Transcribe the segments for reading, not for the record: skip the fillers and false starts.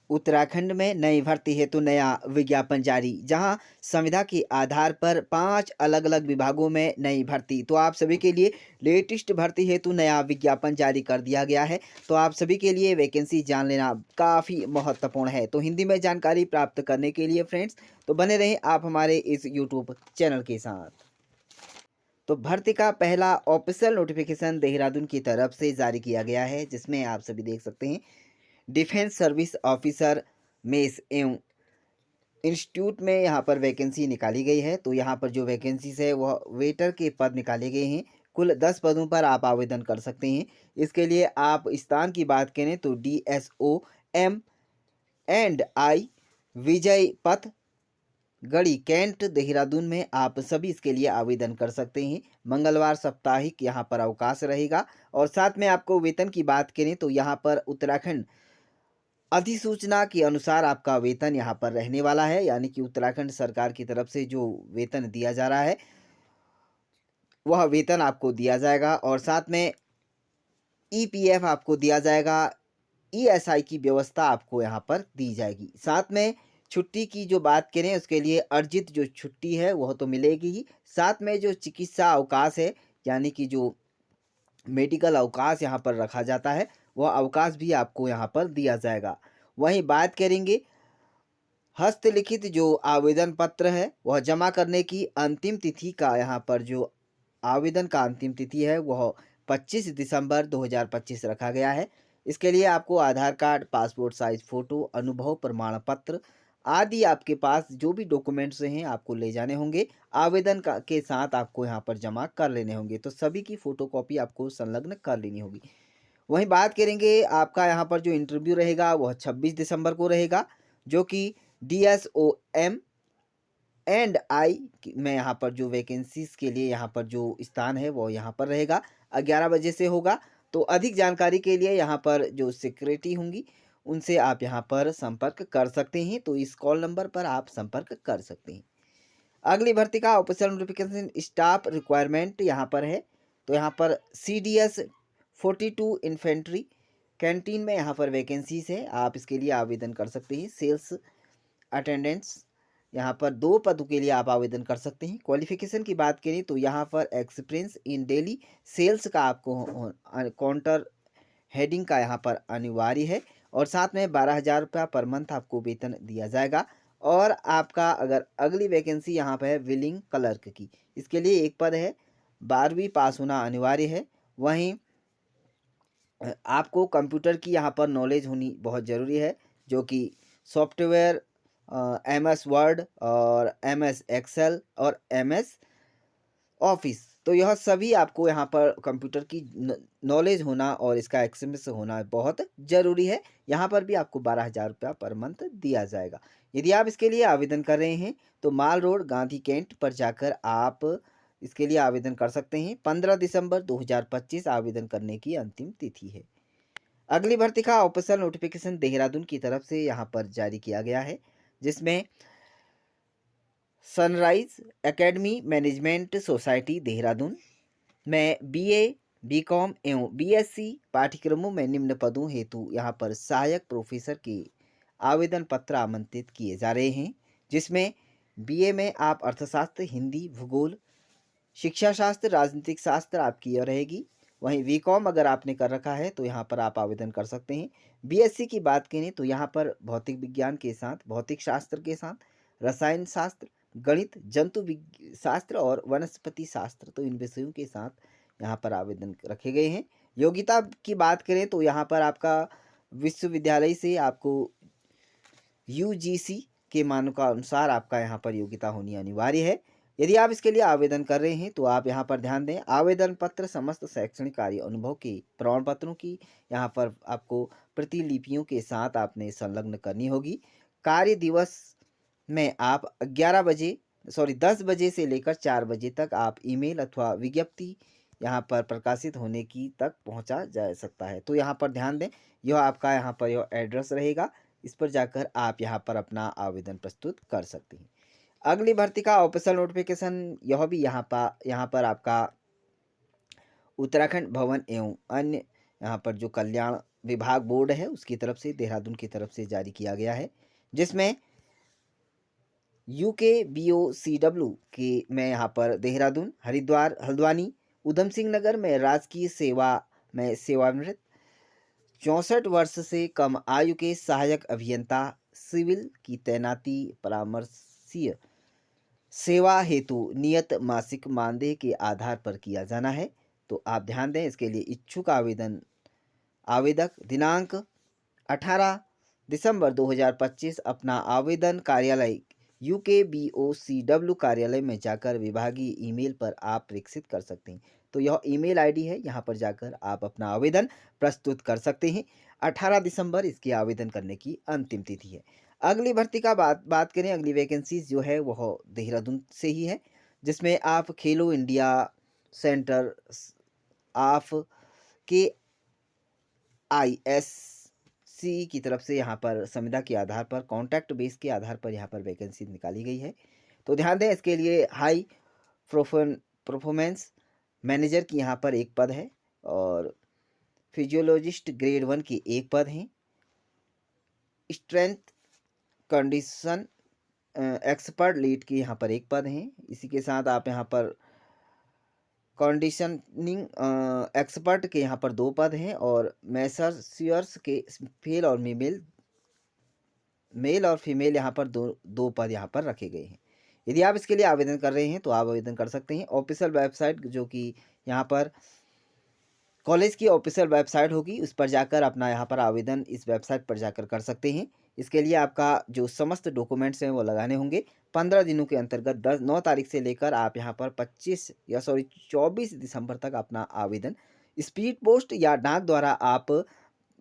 उत्तराखंड में नई भर्ती हेतु नया विज्ञापन जारी। जहां संविदा के आधार पर 5 अलग-अलग विभागों में नई भर्ती। तो आप सभी के लिए लेटेस्ट भर्ती हेतु नया विज्ञापन जारी कर दिया गया है। तो आप सभी के लिए वैकेंसी जान लेना काफ़ी महत्वपूर्ण है। तो हिंदी में जानकारी प्राप्त करने के लिए फ्रेंड्स तो बने रहें आप हमारे इस यूट्यूब चैनल के साथ। तो भर्ती का पहला ऑफिशियल नोटिफिकेशन देहरादून की तरफ से जारी किया गया है, जिसमें आप सभी देख सकते हैं डिफेंस सर्विस ऑफिसर मेस एवं इंस्टीट्यूट में यहाँ पर वैकेंसी निकाली गई है। तो यहाँ पर जो वैकेंसीज है वह वेटर के पद निकाले गए हैं। कुल 10 पदों पर आप आवेदन कर सकते हैं। इसके लिए आप स्थान की बात करें तो DSO M&I विजय पथ गढ़ी कैंट देहरादून में आप सभी इसके लिए आवेदन कर सकते हैं। मंगलवार साप्ताहिक यहाँ पर अवकाश रहेगा। और साथ में आपको वेतन की बात करें तो यहाँ पर उत्तराखंड अधिसूचना के अनुसार आपका वेतन यहाँ पर रहने वाला है, यानी कि उत्तराखंड सरकार की तरफ से जो वेतन दिया जा रहा है वह वेतन आपको दिया जाएगा। और साथ में EPF आपको दिया जाएगा। ESI की व्यवस्था आपको यहाँ पर दी जाएगी। साथ में छुट्टी की जो बात करें उसके लिए अर्जित जो छुट्टी है वह तो मिलेगी ही। साथ में जो चिकित्सा अवकाश है, यानी कि जो मेडिकल अवकाश यहाँ पर रखा जाता है वह अवकाश भी आपको यहाँ पर दिया जाएगा। वहीं बात करेंगे हस्तलिखित जो आवेदन पत्र है वह जमा करने की अंतिम तिथि का, यहाँ पर जो आवेदन का अंतिम तिथि है वह 25 दिसंबर 2025 रखा गया है। इसके लिए आपको आधार कार्ड, पासपोर्ट साइज फ़ोटो, अनुभव प्रमाण पत्र आदि आपके पास जो भी डॉक्यूमेंट्स हैं आपको ले जाने होंगे। आवेदन का के साथ आपको यहाँ पर जमा कर लेने होंगे। तो सभी की फ़ोटोकॉपी आपको संलग्न कर लेनी होगी। वहीं बात करेंगे आपका यहाँ पर जो इंटरव्यू रहेगा वह 26 दिसंबर को रहेगा, जो कि DSOM&I में यहाँ पर जो वैकेंसीज के लिए यहाँ पर जो स्थान है वो यहाँ पर रहेगा, 11 बजे से होगा। तो अधिक जानकारी के लिए यहाँ पर जो सेक्रेटरी होंगी उनसे आप यहाँ पर संपर्क कर सकते हैं। तो इस कॉल नंबर पर आप संपर्क कर सकते हैं। अगली भर्ती का ऑफिशियल नोटिफिकेशन स्टाफ रिक्वायरमेंट यहाँ पर है। तो यहाँ पर CDS 42 इन्फेंट्री कैंटीन में यहाँ पर वैकेंसीज है, आप इसके लिए आवेदन कर सकते हैं। सेल्स अटेंडेंट्स यहाँ पर 2 पदों के लिए आप आवेदन कर सकते हैं। क्वालिफिकेशन की बात करें तो यहाँ पर एक्सपीरियंस इन डेली सेल्स का आपको काउंटर हेडिंग का यहाँ पर अनिवार्य है। और साथ में 12,000 रुपया पर मंथ आपको वेतन दिया जाएगा। और आपका अगर अगली वैकेंसी यहाँ पर है बिलिंग क्लर्क की, इसके लिए एक पद है, 12वीं पास होना अनिवार्य है। वहीं आपको कंप्यूटर की यहाँ पर नॉलेज होनी बहुत ज़रूरी है, जो कि सॉफ्टवेयर MS वर्ड और MS एक्सेल और MS ऑफिस, तो यह सभी आपको यहाँ पर कंप्यूटर की नॉलेज होना और इसका एक्सपीरियंस होना बहुत ज़रूरी है। यहाँ पर भी आपको 12,000 रुपया पर मंथ दिया जाएगा। यदि आप इसके लिए आवेदन कर रहे हैं तो माल रोड गांधी कैंट पर जाकर आप इसके लिए आवेदन कर सकते हैं। 15 दिसंबर 2025 आवेदन करने की अंतिम तिथि है। अगली भर्ती का ऑफिशियल नोटिफिकेशन देहरादून की तरफ से यहाँ पर जारी किया गया है, जिसमें sunrise academy management society Dehradun में BA, BCom एवं BSc पाठ्यक्रमों में निम्न पदों हेतु यहाँ पर सहायक प्रोफेसर के आवेदन पत्र आमंत्रित किए जा रहे हैं। जिसमें BA में आप अर्थशास्त्र, हिंदी, भूगोल, शिक्षा शास्त्र, राजनीतिक शास्त्र आपकी यह रहेगी। वहीं BCom अगर आपने कर रखा है तो यहाँ पर आप आवेदन कर सकते हैं। BSc की बात करें तो यहाँ पर भौतिक विज्ञान के साथ, भौतिक शास्त्र के साथ, रसायन शास्त्र, गणित, जंतु शास्त्र और वनस्पति शास्त्र, तो इन विषयों के साथ यहाँ पर आवेदन रखे गए हैं। योग्यता की बात करें तो यहाँ पर आपका विश्वविद्यालय से आपको UGC के मानकों आपका यहाँ पर योग्यता होनी अनिवार्य है। यदि आप इसके लिए आवेदन कर रहे हैं तो आप यहाँ पर ध्यान दें, आवेदन पत्र समस्त शैक्षणिक कार्य अनुभव के प्रमाण पत्रों की यहाँ पर आपको प्रतिलिपियों के साथ आपने संलग्न करनी होगी। कार्य दिवस में आप 10 बजे से लेकर 4 बजे तक आप ईमेल अथवा विज्ञप्ति यहाँ पर प्रकाशित होने की तक पहुँचा जा सकता है। तो यहाँ पर ध्यान दें, यह आपका यहाँ पर यह एड्रेस रहेगा, इस पर जाकर आप यहाँ पर अपना आवेदन प्रस्तुत कर सकते हैं। अगली भर्ती का ऑफिशियल नोटिफिकेशन यह भी यहाँ पर आपका उत्तराखंड भवन एवं अन्य यहाँ पर जो कल्याण विभाग बोर्ड है उसकी तरफ से, देहरादून की तरफ से जारी किया गया है, जिसमें UKBOCW के में यहाँ पर देहरादून, हरिद्वार, हल्द्वानी, उधम सिंह नगर में राजकीय सेवा में सेवानिवृत्त 64 वर्ष से कम आयु के सहायक अभियंता सिविल की तैनाती परामर्शीय सेवा हेतु नियत मासिक मानदेय के आधार पर किया जाना है। तो आप ध्यान दें, इसके लिए इच्छुक आवेदक दिनांक 18 दिसंबर 2025 अपना आवेदन कार्यालय UKBOCW कार्यालय में जाकर विभागीय ईमेल पर आप प्रेषित कर सकते हैं। तो यह ईमेल आईडी है, यहाँ पर जाकर आप अपना आवेदन प्रस्तुत कर सकते हैं। 18 दिसंबर इसकी आवेदन करने की अंतिम तिथि है। अगली भर्ती का बात करें, अगली वैकेंसीज जो है वह देहरादून से ही है, जिसमें आप खेलो इंडिया सेंटर ऑफ KISC की तरफ से यहाँ पर संविदा के आधार पर कॉन्ट्रैक्ट बेस के आधार पर यहाँ पर वैकेंसी निकाली गई है। तो ध्यान दें, इसके लिए हाई परफॉर्मेंस मैनेजर की यहाँ पर एक पद है और फिजियोलॉजिस्ट ग्रेड 1 की एक पद है। स्ट्रेंथ कंडीशन एक्सपर्ट लीड की यहाँ पर एक पद है। इसी के साथ आप यहाँ पर कंडीशनिंग एक्सपर्ट के यहाँ पर 2 पद हैं और मैसर्सियर्स के मेल और फीमेल यहाँ पर दो पद यहाँ पर रखे गए हैं। यदि आप इसके लिए आवेदन कर रहे हैं तो आप आवेदन कर सकते हैं। ऑफिशियल वेबसाइट जो कि यहाँ पर कॉलेज की ऑफिशियल वेबसाइट होगी, उस पर जाकर अपना यहाँ पर आवेदन इस वेबसाइट पर जाकर कर सकते हैं। इसके लिए आपका जो समस्त डॉक्यूमेंट्स हैं वो लगाने होंगे। 15 दिनों के अंतर्गत 9 तारीख से लेकर आप यहाँ पर 24 दिसंबर तक अपना आवेदन स्पीड पोस्ट या डाक द्वारा आप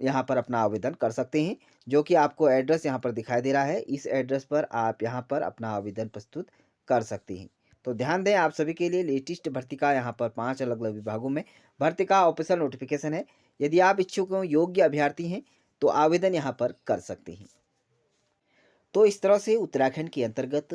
यहाँ पर अपना आवेदन कर सकते हैं, जो कि आपको एड्रेस यहाँ पर दिखाई दे रहा है। इस एड्रेस पर आप यहाँ पर अपना आवेदन प्रस्तुत कर सकते हैं। तो ध्यान दें, आप सभी के लिए लेटेस्ट भर्ती का यहाँ पर 5 अलग अलग विभागों में भर्ती का ऑफिशियल नोटिफिकेशन है। यदि आप इच्छुक हो, योग्य अभ्यर्थी हैं, तो आवेदन यहाँ पर कर सकते हैं। तो इस तरह से उत्तराखंड के अंतर्गत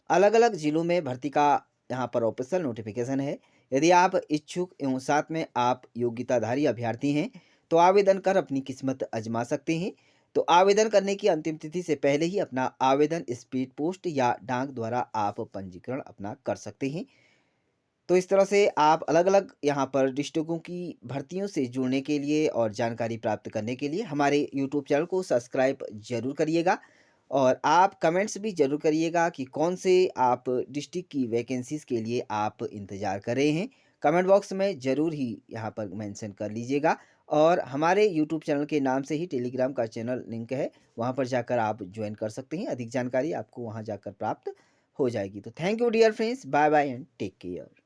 अलग अलग जिलों में भर्ती का यहाँ पर ऑफिशियल नोटिफिकेशन है। यदि आप इच्छुक एवं साथ में आप योग्यताधारी अभ्यर्थी हैं तो आवेदन कर अपनी किस्मत आजमा सकते हैं। तो आवेदन करने की अंतिम तिथि से पहले ही अपना आवेदन स्पीड पोस्ट या डाक द्वारा आप पंजीकरण अपना कर सकते हैं। तो इस तरह से आप अलग अलग यहाँ पर डिस्ट्रिक्टों की भर्तियों से जुड़ने के लिए और जानकारी प्राप्त करने के लिए हमारे यूट्यूब चैनल को सब्सक्राइब जरूर करिएगा और आप कमेंट्स भी जरूर करिएगा कि कौन से आप डिस्ट्रिक्ट की वैकेंसीज़ के लिए आप इंतज़ार कर रहे हैं। कमेंट बॉक्स में ज़रूर ही यहाँ पर मेंशन कर लीजिएगा और हमारे यूट्यूब चैनल के नाम से ही टेलीग्राम का चैनल लिंक है, वहाँ पर जाकर आप ज्वाइन कर सकते हैं। अधिक जानकारी आपको वहाँ जाकर प्राप्त हो जाएगी। तो thank you dear friends, bye bye and take care.